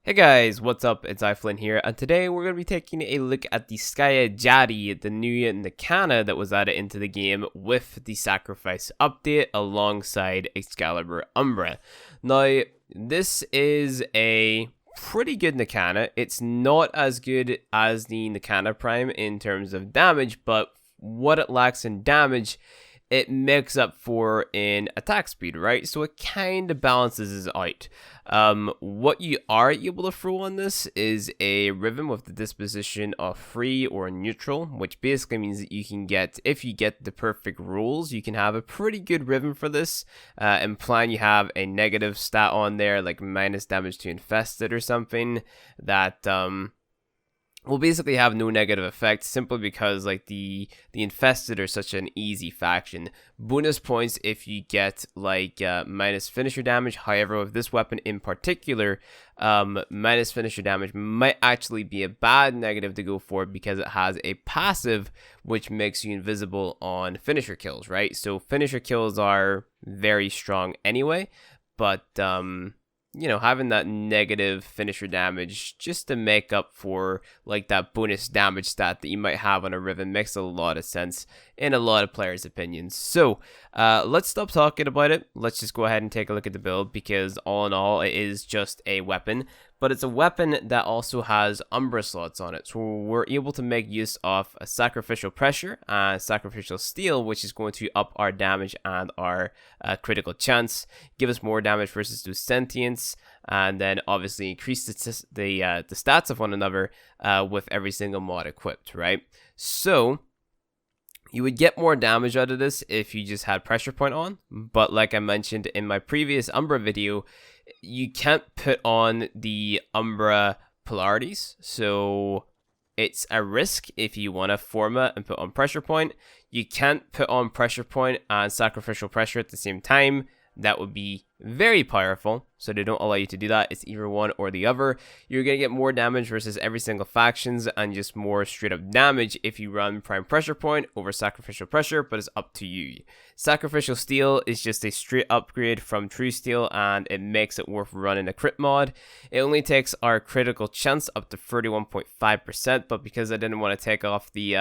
Hey guys, what's up? It's iFlynn here, and today we're going to be taking a look at the Skiajati, the new Nakana that was added into the game with the Sacrifice update alongside Excalibur Umbra. Now, this is a pretty good Nakana. It's not as good as the Nakana Prime in terms of damage, but what it lacks in damage, it makes up for in attack speed, right? So it kind of balances it out. What you are able to throw on this is a rhythm with the disposition of free or neutral, which basically means that you can get, if you get the perfect rules, you can have a pretty good rhythm for this. Implying you have a negative stat on there, like minus damage to infested or something, that will basically have no negative effect simply because like the infested are such an easy faction. Bonus points if you get like minus finisher damage. However, with this weapon in particular, minus finisher damage might actually be a bad negative to go for because it has a passive which makes you invisible on finisher kills, right? So finisher kills are very strong anyway, but you know, having that negative finisher damage just to make up for like that bonus damage stat that you might have on a Riven makes a lot of sense in a lot of players' opinions. So let's stop talking about it. Let's just go ahead and take a look at the build, because all in all, it is just a weapon, but it's a weapon that also has Umbra slots on it. So we're able to make use of a sacrificial pressure and sacrificial steel, which is going to up our damage and our critical chance, give us more damage versus those sentience, and then obviously increase the stats of one another with every single mod equipped, right? So you would get more damage out of this if you just had pressure point on, but like I mentioned in my previous Umbra video, you can't put on the Umbra polarities, so it's a risk if you want to format and put on pressure point. You can't put on pressure point and sacrificial pressure at the same time. That would be very powerful, so they don't allow you to do that. It's either one or the other. You're going to get more damage versus every single factions and just more straight up damage if you run prime pressure point over sacrificial pressure, but it's up to you. Sacrificial steel is just a straight upgrade from true steel, and it makes it worth running a crit mod. It only takes our critical chance up to 31.5%, but because I didn't want to take off the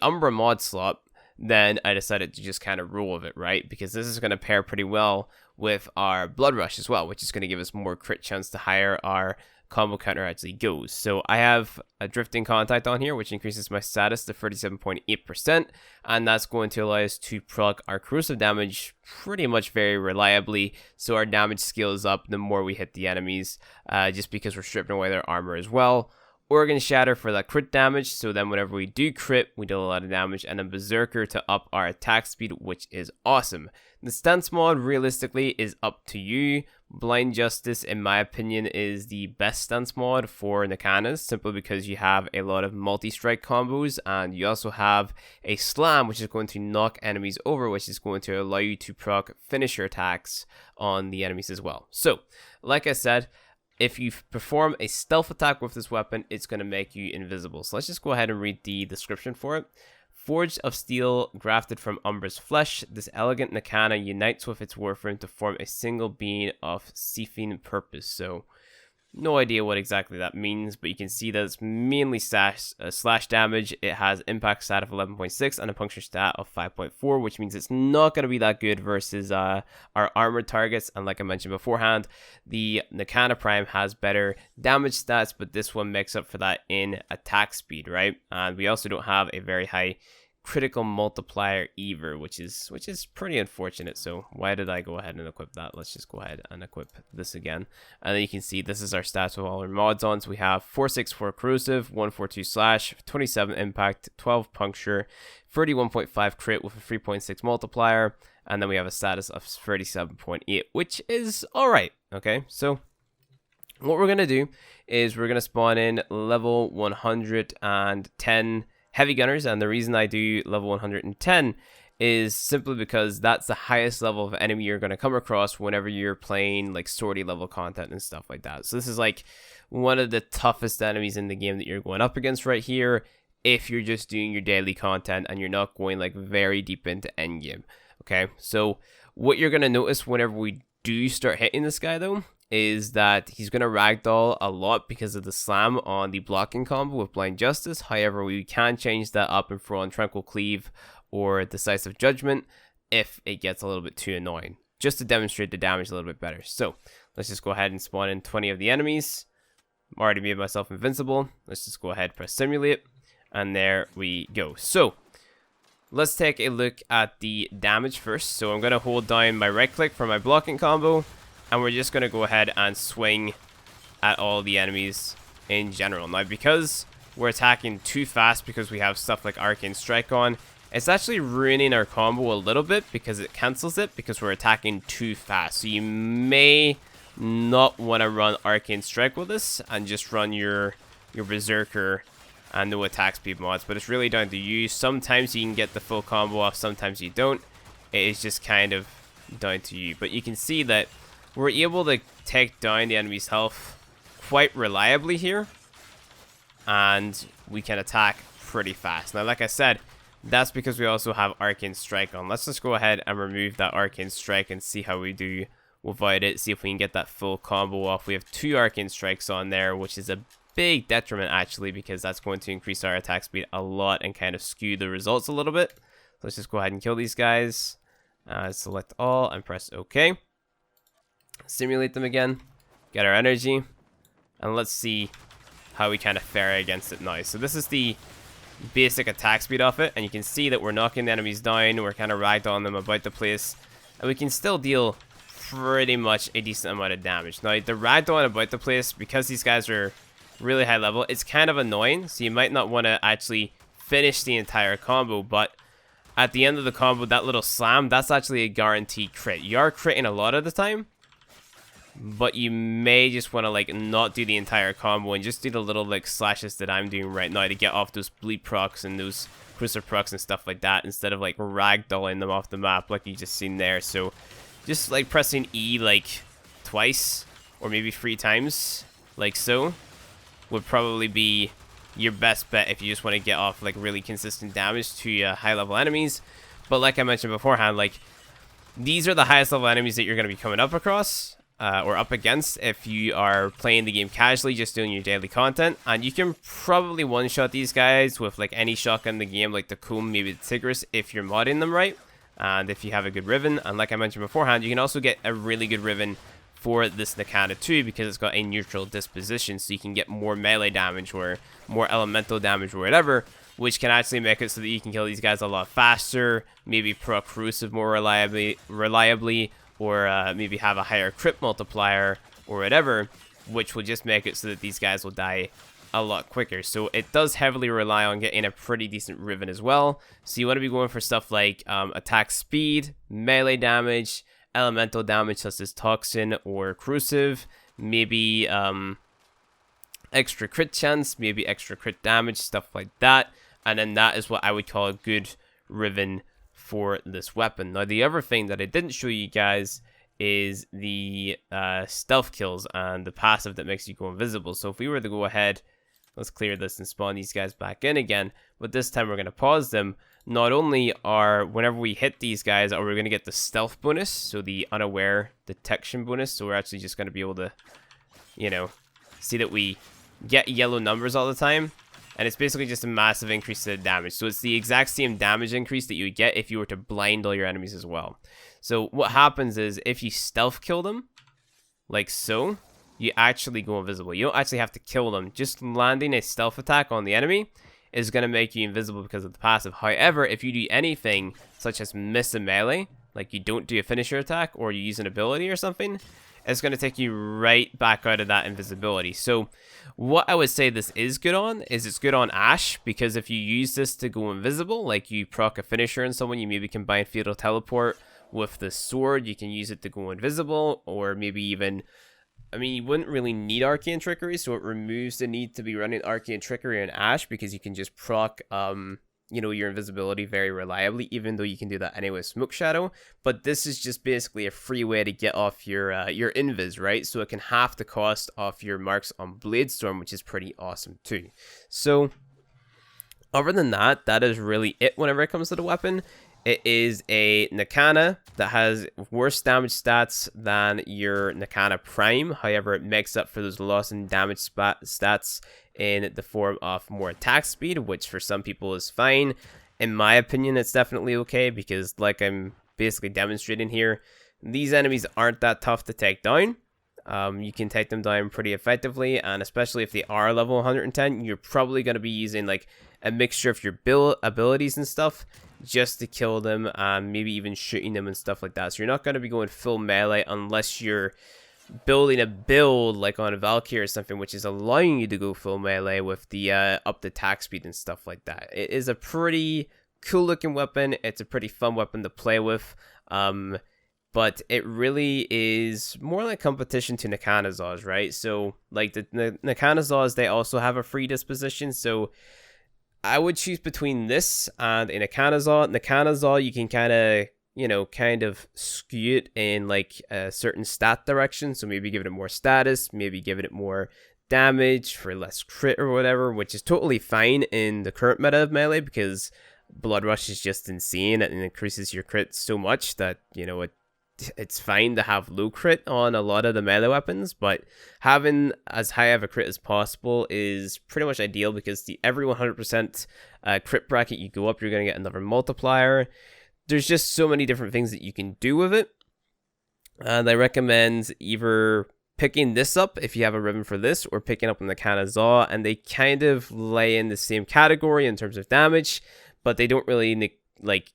Umbra mod slot, then I decided to just kind of roll with it, right? Because this is going to pair pretty well with our Blood Rush as well, which is going to give us more crit chance the higher our combo counter actually goes. So I have a Drifting Contact on here, which increases my status to 37.8%, and that's going to allow us to proc our corrosive damage pretty much very reliably, so our damage scales up the more we hit the enemies, just because we're stripping away their armor as well. Organ Shatter for that crit damage, so then whenever we do crit, we deal a lot of damage, and then Berserker to up our attack speed, which is awesome. The stance mod, realistically, is up to you. Blind Justice, in my opinion, is the best stance mod for Nakanas, simply because you have a lot of multi-strike combos, and you also have a Slam, which is going to knock enemies over, which is going to allow you to proc finisher attacks on the enemies as well. So, like I said, if you perform a stealth attack with this weapon, it's going to make you invisible. So let's just go ahead and read the description for it. Forged of steel, grafted from Umbra's flesh, this elegant Nakana unites with its Warframe to form a single being of seething purpose. So, no idea what exactly that means, but you can see that it's mainly slash damage. It has impact stat of 11.6 and a puncture stat of 5.4, which means it's not going to be that good versus our armored targets. And like I mentioned beforehand, the Nakana Prime has better damage stats, but this one makes up for that in attack speed, right? And we also don't have a very high critical multiplier either, which is pretty unfortunate. So why did I go ahead and equip that? Let's just go ahead and equip this again, and then you can see this is our stats with all our mods on. So we have 464 corrosive, 142 slash, 27 impact, 12 puncture, 31.5 crit with a 3.6 multiplier, and then we have a status of 37.8, which is all right. Okay, so what we're gonna do is we're gonna spawn in level 110 heavy gunners, and the reason I do level 110 is simply because that's the highest level of enemy you're going to come across whenever you're playing like sortie level content and stuff like that. So this is like one of the toughest enemies in the game that you're going up against right here if you're just doing your daily content and you're not going like very deep into endgame. Okay, so what you're going to notice whenever we do start hitting this guy though is that he's going to ragdoll a lot because of the slam on the blocking combo with Blind Justice. However, we can change that up and throw on Tranquil Cleave or Decisive Judgment if it gets a little bit too annoying, just to demonstrate the damage a little bit better. So let's just go ahead and spawn in 20 of the enemies. I'm already made myself invincible. Let's just go ahead, press simulate, and there we go. So let's take a look at the damage first. So I'm going to hold down my right click for my blocking combo, and we're just going to go ahead and swing at all the enemies in general. Now, because we're attacking too fast because we have stuff like Arcane Strike on, it's actually ruining our combo a little bit because it cancels it because we're attacking too fast. So you may not want to run Arcane Strike with this and just run your Berserker and no attack speed mods. But it's really down to you. Sometimes you can get the full combo off, sometimes you don't. It is just kind of down to you. But you can see that we're able to take down the enemy's health quite reliably here. And we can attack pretty fast. Now, like I said, that's because we also have Arcane Strike on. Let's just go ahead and remove that Arcane Strike and see how we do without it. See if we can get that full combo off. We have 2 Arcane Strikes on there, which is a big detriment actually, because that's going to increase our attack speed a lot and kind of skew the results a little bit. So let's just go ahead and kill these guys. Select all and press OK. Simulate them again. Get our energy. And let's see how we kind of fare against it now. So this is the basic attack speed of it, and you can see that we're knocking the enemies down, we're kind of ragdolling them about the place, and we can still deal pretty much a decent amount of damage. Now, the ragdolling about the place, because these guys are really high level, it's kind of annoying, so you might not want to actually finish the entire combo, but at the end of the combo, that little slam, that's actually a guaranteed crit. You are critting a lot of the time, but you may just want to like not do the entire combo and just do the little like slashes that I'm doing right now to get off those bleed procs and those cruiser procs and stuff like that, instead of like ragdolling them off the map like you just seen there. So just like pressing E like twice or maybe 3 times like so would probably be your best bet if you just want to get off like really consistent damage to high level enemies. But like I mentioned beforehand, like these are the highest level enemies that you're going to be coming up across. Or up against if you are playing the game casually, just doing your daily content. And you can probably one-shot these guys with like any shotgun in the game, like the Kum, maybe the Tigris, if you're modding them right, and if you have a good Riven. And like I mentioned beforehand, you can also get a really good Riven for this Nakata too, because it's got a neutral disposition, so you can get more melee damage or more elemental damage or whatever, which can actually make it so that you can kill these guys a lot faster, maybe proc corrosive more reliably, or maybe have a higher crit multiplier or whatever, which will just make it so that these guys will die a lot quicker. So it does heavily rely on getting a pretty decent Riven as well. So you want to be going for stuff like attack speed, melee damage, elemental damage such as Toxin or corrosive, maybe extra crit chance, maybe extra crit damage, stuff like that. And then that is what I would call a good Riven for this weapon. Now, the other thing that I didn't show you guys is the stealth kills and the passive that makes you go invisible. So if we were to go ahead, let's clear this and spawn these guys back in again, but this time we're going to pause them. Not only are, whenever we hit these guys, are we going to get the stealth bonus, so the unaware detection bonus, so we're actually just going to be able to, you know, see that we get yellow numbers all the time. And it's basically just a massive increase to the damage. So it's the exact same damage increase that you would get if you were to blind all your enemies as well. So what happens is if you stealth kill them, like so, you actually go invisible. You don't actually have to kill them. Just landing a stealth attack on the enemy is going to make you invisible because of the passive. However, if you do anything such as miss a melee, like you don't do a finisher attack or you use an ability or something, it's going to take you right back out of that invisibility. So what I would say this is good on is it's good on Ashe, because if you use this to go invisible, like you proc a finisher on someone, you maybe combine Fatal Teleport with the sword, you can use it to go invisible, or maybe even, I mean, you wouldn't really need Arcane Trickery, so it removes the need to be running Arcane Trickery on Ashe, because you can just proc you know, your invisibility very reliably, even though you can do that anyway with Smoke Shadow. But this is just basically a free way to get off your invis, right? So it can half the cost off your marks on Bladestorm, which is pretty awesome too. So other than that, that is really it whenever it comes to the weapon. It is a Nakana that has worse damage stats than your Nakana Prime. However, it makes up for those loss in damage stats in the form of more attack speed, which for some people is fine. In my opinion, it's definitely okay because, like I'm basically demonstrating here, these enemies aren't that tough to take down. You can take them down pretty effectively, and especially if they are level 110, you're probably going to be using like a mixture of your build abilities and stuff just to kill them, and maybe even shooting them and stuff like that. So you're not going to be going full melee unless you're building a build like on a Valkyrie or something, which is allowing you to go full melee with the up the attack speed and stuff like that. It is a pretty cool looking weapon. It's a pretty fun weapon to play with. But it really is more like competition to Nakanazaws, right? So like the Nakanazaws, they also have a free disposition. So I would choose between this and a Nakanazaw. Nakanazaw, you can kind of skew it in like a certain stat direction. So maybe give it more status, maybe give it more damage for less crit or whatever, which is totally fine in the current meta of melee because Blood Rush is just insane and increases your crit so much that, it's fine to have low crit on a lot of the melee weapons, but having as high of a crit as possible is pretty much ideal because every 100% crit bracket you go up, you're going to get another multiplier. There's just so many different things that you can do with it, and I recommend either picking this up if you have a ribbon for this, or picking up on the Nakanazaw, and they kind of lay in the same category in terms of damage, but they don't really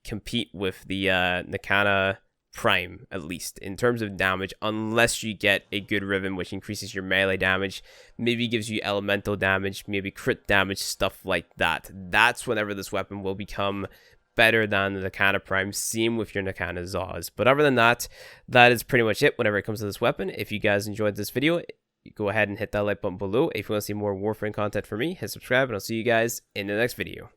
compete with the Nakana Prime, at least in terms of damage, unless you get a good ribbon which increases your melee damage, maybe gives you elemental damage, maybe crit damage, stuff like that. That's whenever this weapon will become better than the Nakana Prime. Same with your Nakanazaws. But other than that, that is pretty much it whenever it comes to this weapon. If you guys enjoyed this video, go ahead and hit that like button below. If you want to see more Warframe content from me, hit subscribe, and I'll see you guys in the next video.